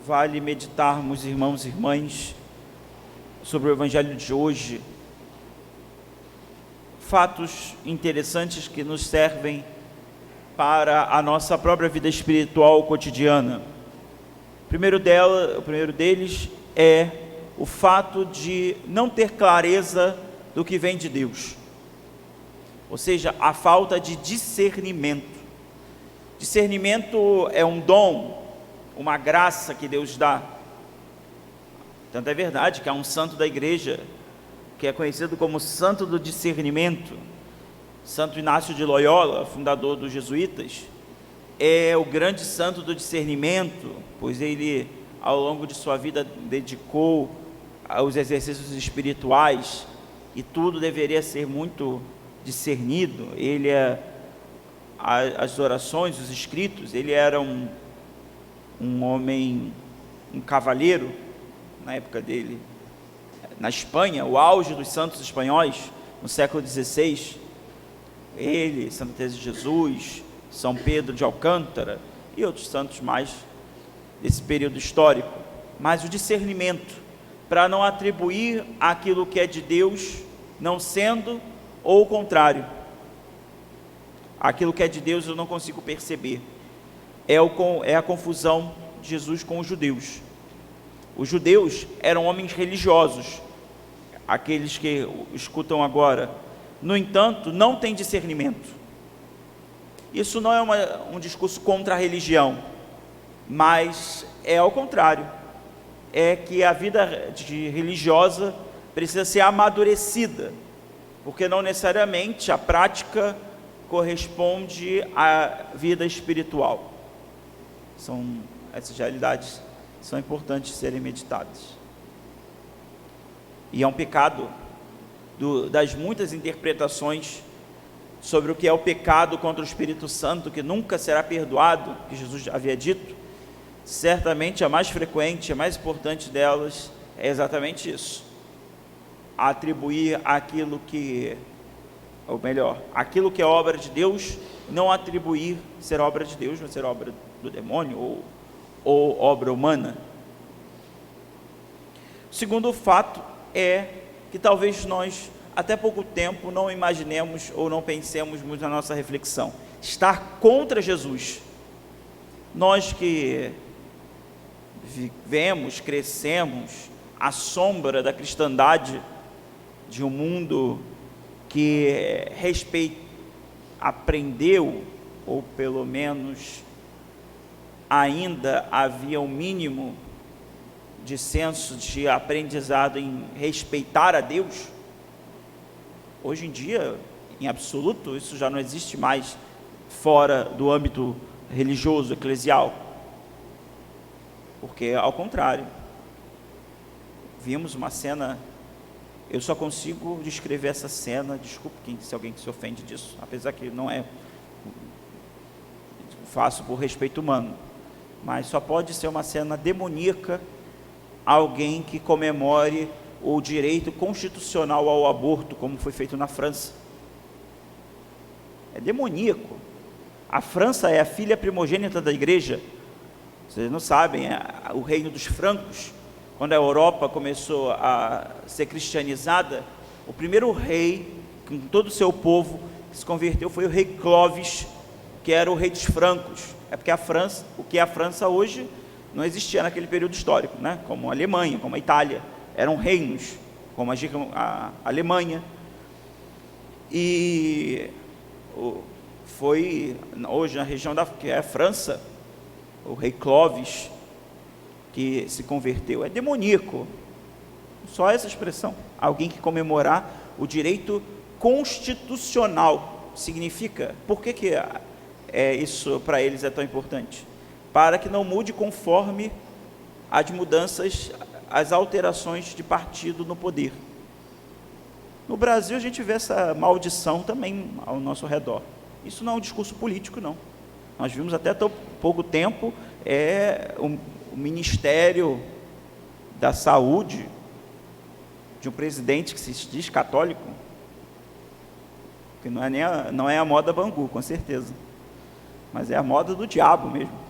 vale meditarmos, irmãos e irmãs, sobre o Evangelho de hoje, fatos interessantes que nos servem para a nossa própria vida espiritual cotidiana. O primeiro deles é o fato de não ter clareza do que vem de Deus, ou seja, a falta de discernimento. Discernimento é um dom, uma graça que Deus dá. Tanto é verdade que há um santo da igreja que é conhecido como santo do discernimento. Santo Inácio de Loyola, fundador dos jesuítas, é o grande santo do discernimento, pois ele, ao longo de sua vida, dedicou aos exercícios espirituais, e tudo deveria ser muito discernido. Ele as orações, os escritos, ele era um homem, um cavalheiro, na época dele, na Espanha, o auge dos santos espanhóis, no século XVI, ele, Santa Teresa de Jesus, São Pedro de Alcântara e outros santos mais desse período histórico. Mas o discernimento, para não atribuir aquilo que é de Deus, não sendo, ou o contrário, aquilo que é de Deus eu não consigo perceber, é a confusão de Jesus com os judeus. Os judeus eram homens religiosos, aqueles que escutam agora, no entanto, não têm discernimento. Isso não é um discurso contra a religião, mas é ao contrário, é que a vida religiosa precisa ser amadurecida, porque não necessariamente a prática corresponde à vida espiritual. Essas realidades são importantes de serem meditadas. E é um pecado das muitas interpretações sobre o que é o pecado contra o Espírito Santo, que nunca será perdoado, que Jesus havia dito. Certamente a mais frequente, a mais importante delas é exatamente isso: atribuir aquilo que, ou melhor, aquilo que é obra de Deus, não atribuir ser obra de Deus, mas ser obra do demônio ou obra humana. O segundo fato é que talvez nós, até pouco tempo, não imaginemos ou não pensemos muito na nossa reflexão: estar contra Jesus. Nós que vivemos, crescemos à sombra da cristandade, de um mundo que aprendeu, ou pelo menos ainda havia um mínimo de senso de aprendizado em respeitar a Deus. Hoje em dia, em absoluto, isso já não existe mais fora do âmbito religioso, eclesial, porque ao contrário, vimos uma cena. Eu só consigo descrever essa cena, desculpe se alguém se ofende disso, apesar que não é faço por respeito humano, mas só pode ser uma cena demoníaca alguém que comemore o direito constitucional ao aborto, como foi feito na França. É demoníaco. A França é a filha primogênita da igreja. Vocês não sabem, o reino dos francos, quando a Europa começou a ser cristianizada, o primeiro rei, com todo o seu povo, que se converteu foi o rei Clovis, que era o rei dos francos. É porque a França, o que é a França hoje, não existia naquele período histórico, né? Como a Alemanha, como a Itália, eram reinos, como a Alemanha. E foi hoje na região que é a França, o rei Clovis, que se converteu. É demoníaco, só essa expressão. Alguém que comemorar o direito constitucional significa, por que isso para eles é tão importante? Para que não mude conforme as mudanças, as alterações de partido no poder. No Brasil a gente vê essa maldição também ao nosso redor. Isso não é um discurso político, não. Nós vimos até tão pouco tempo o Ministério da Saúde de um presidente que se diz católico, que não é a moda Bangu, com certeza, mas é a moda do diabo mesmo.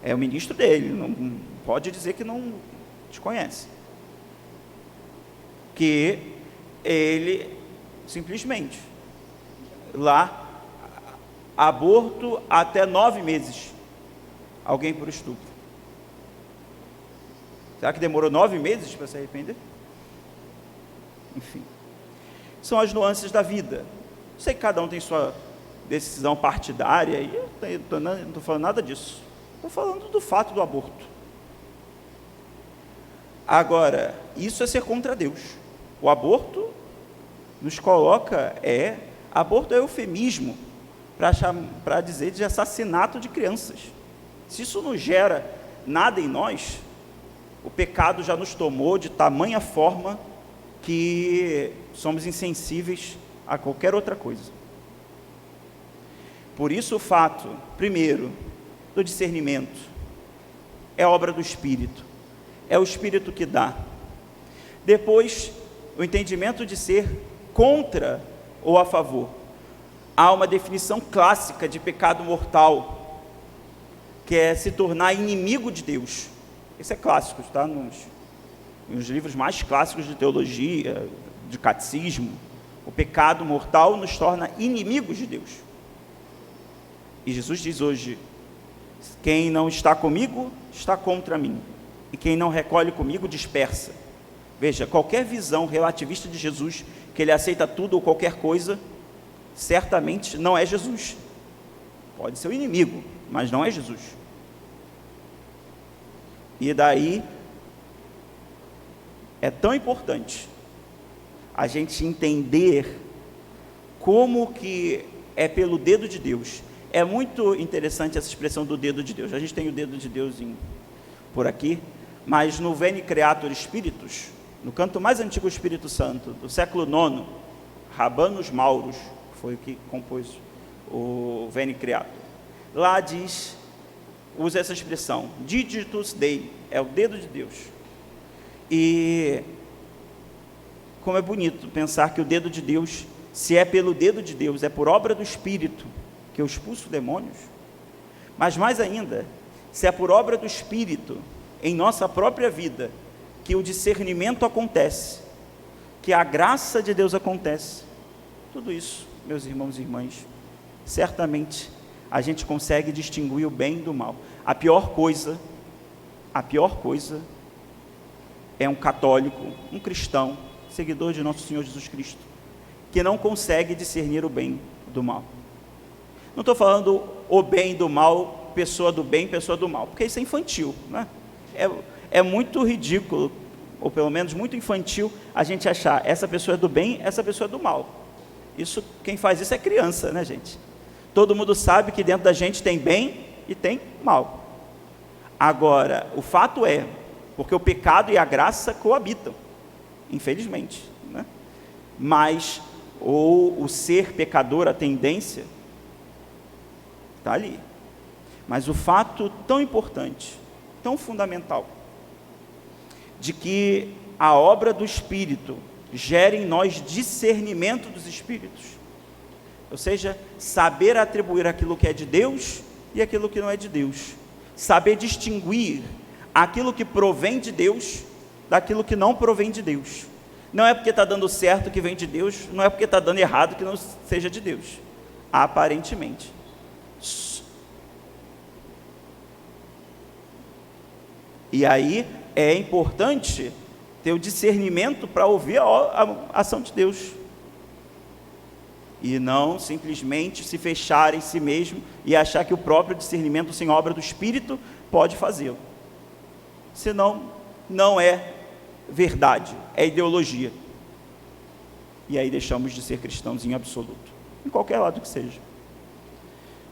É o ministro dele, não pode dizer que não te conhece. Que ele simplesmente, lá, aborto até 9 meses, alguém por estupro. Será que demorou 9 meses para se arrepender? Enfim, são as nuances da vida. Sei que cada um tem sua decisão partidária, e eu não estou falando nada disso. Estou falando do fato do aborto. Agora, isso é ser contra Deus. O aborto nos coloca, aborto é eufemismo para dizer de assassinato de crianças. Se isso não gera nada em nós, o pecado já nos tomou de tamanha forma que somos insensíveis a qualquer outra coisa. Por isso o fato, primeiro, do discernimento, é obra do Espírito, é o Espírito que dá. Depois, o entendimento de ser contra ou a favor. Há uma definição clássica de pecado mortal, que é se tornar inimigo de Deus. Isso é clássico, está nos livros mais clássicos de teologia, de catecismo. O pecado mortal nos torna inimigos de Deus. E Jesus diz hoje: quem não está comigo, está contra mim. E quem não recolhe comigo, dispersa. Veja, qualquer visão relativista de Jesus, que ele aceita tudo ou qualquer coisa, certamente não é Jesus. Pode ser o inimigo, mas não é Jesus. E daí, é tão importante a gente entender como que é pelo dedo de Deus. É muito interessante essa expressão do dedo de Deus. A gente tem o dedo de Deus por aqui, mas no Veni Creator Spiritus, no canto mais antigo do Espírito Santo, do século IX, Rabanus Maurus, foi o que compôs o Veni Creator. Lá diz, usa essa expressão, Digitus Dei, é o dedo de Deus. E como é bonito pensar que o dedo de Deus, se é pelo dedo de Deus, é por obra do Espírito que eu expulso demônios, mas mais ainda, se é por obra do Espírito, em nossa própria vida, que o discernimento acontece, que a graça de Deus acontece, tudo isso, meus irmãos e irmãs, certamente a gente consegue distinguir o bem do mal. A pior coisa é um católico, um cristão, seguidor de nosso Senhor Jesus Cristo, que não consegue discernir o bem do mal. Não estou falando o bem do mal, pessoa do bem, pessoa do mal, porque isso é infantil, né? É muito ridículo, ou pelo menos muito infantil, a gente achar essa pessoa é do bem, essa pessoa é do mal. Isso, quem faz isso é criança, né, gente? Todo mundo sabe que dentro da gente tem bem e tem mal. Agora, o fato é, porque o pecado e a graça coabitam, infelizmente, né? Mas o ser pecador, a tendência, está ali. Mas o fato tão importante, tão fundamental, de que a obra do Espírito gera em nós discernimento dos Espíritos, ou seja, saber atribuir aquilo que é de Deus e aquilo que não é de Deus, saber distinguir aquilo que provém de Deus daquilo que não provém de Deus. Não é porque está dando certo que vem de Deus, não é porque está dando errado que não seja de Deus, aparentemente. E aí é importante ter o discernimento para ouvir a ação de Deus, e não simplesmente se fechar em si mesmo e achar que o próprio discernimento sem obra do Espírito pode fazê-lo. Senão, não é verdade, é ideologia. E aí deixamos de ser cristãos em absoluto, em qualquer lado que seja.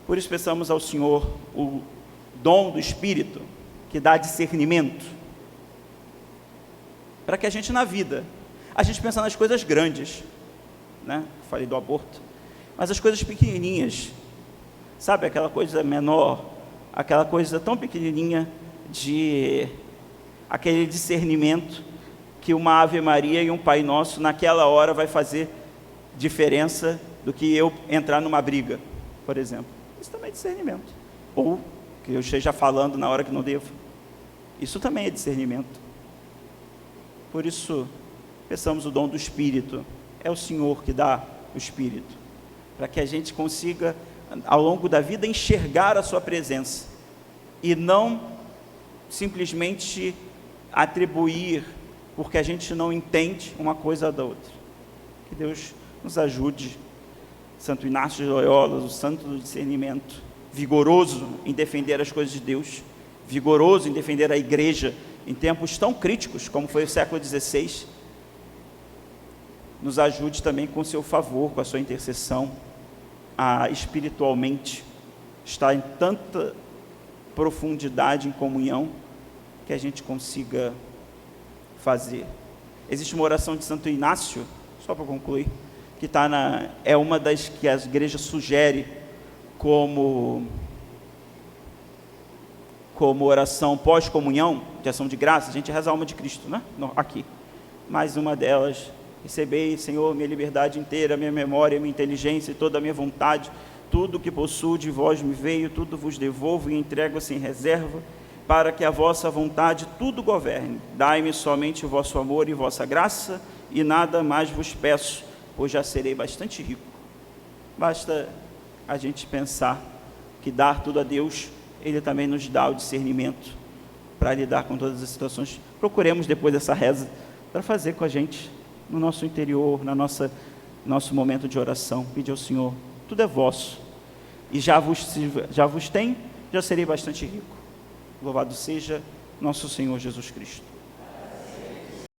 Por isso peçamos ao Senhor o dom do Espírito, que dá discernimento, para que a gente na vida, a gente pensa nas coisas grandes, né? Falei do aborto, mas as coisas pequenininhas, sabe, aquela coisa menor, aquela coisa tão pequenininha, de aquele discernimento, que uma Ave Maria e um Pai Nosso, naquela hora, vai fazer diferença do que eu entrar numa briga, por exemplo. Isso também é discernimento, ou que eu esteja falando na hora que não devo. Isso também é discernimento. Por isso, peçamos o dom do Espírito. É o Senhor que dá o Espírito, para que a gente consiga, ao longo da vida, enxergar a sua presença, e não simplesmente atribuir, porque a gente não entende uma coisa da outra. Que Deus nos ajude. Santo Inácio de Loyola, o santo do discernimento, vigoroso em defender as coisas de Deus, vigoroso em defender a igreja em tempos tão críticos como foi o século XVI, nos ajude também com seu favor, com a sua intercessão, a espiritualmente estar em tanta profundidade, em comunhão, que a gente consiga fazer. Existe uma oração de Santo Inácio, só para concluir, que é uma das que a igreja sugere como oração pós-comunhão, de ação de graça. A gente reza a alma de Cristo, né? Aqui. Mais uma delas: recebei, Senhor, minha liberdade inteira, minha memória, minha inteligência e toda a minha vontade, tudo que possuo de vós me veio, tudo vos devolvo e entrego sem reserva, para que a vossa vontade tudo governe. Dai-me somente o vosso amor e vossa graça, e nada mais vos peço, pois já serei bastante rico. Basta a gente pensar que dar tudo a Deus, Ele também nos dá o discernimento para lidar com todas as situações. Procuremos depois dessa reza para fazer com a gente, no nosso interior, nosso momento de oração, pedir ao Senhor: tudo é vosso, e já vos tem, já serei bastante rico. Louvado seja nosso Senhor Jesus Cristo.